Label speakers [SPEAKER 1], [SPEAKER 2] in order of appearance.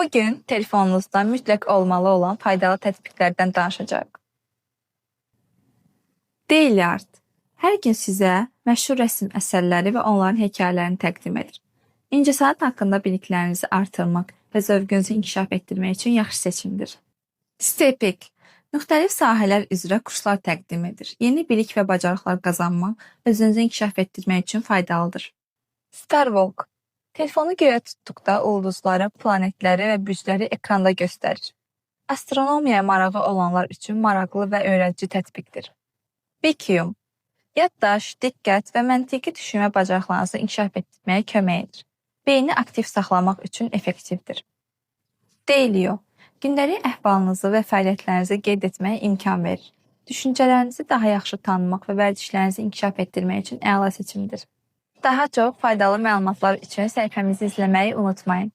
[SPEAKER 1] Bugün telefonunuzda mütləq olmalı olan faydalı tətbiqlərdən danışacağıq. Daily Art hər gün sizə məşhur rəsm əsərləri və onların hekayələrini təqdim edir. İncəsənət haqqında biliklərinizi artırmaq və zövqünüzü inkişaf etdirmək üçün yaxşı seçimdir. Stepik müxtəlif sahələr üzrə kurslar təqdim edir. Yeni bilik və bacarıqlar qazanmaq, özünüzü inkişaf etdirmək üçün faydalıdır. Starwalk telefonu göyə tutduqda ulduzları, planetləri və bücləri ekranda göstərir. Astronomiyaya marağı olanlar üçün maraqlı və öyrədici tətbiqdir. Bikium yaddaş, diqqət və məntiqi düşünmə bacarıqlarınızı inkişaf etdirməyə kömək edir. Beyni aktiv saxlamaq üçün effektivdir. Dailyo gündəlik əhvalınızı və fəaliyyətlərinizi qeyd etməyə imkan verir. Düşüncələrinizi daha yaxşı tanımaq və vərdişlərinizi inkişaf etdirmək üçün əla seçimdir. Daha çox faydalı məlumatlar üçün səhifəmizi izləməyi unutmayın.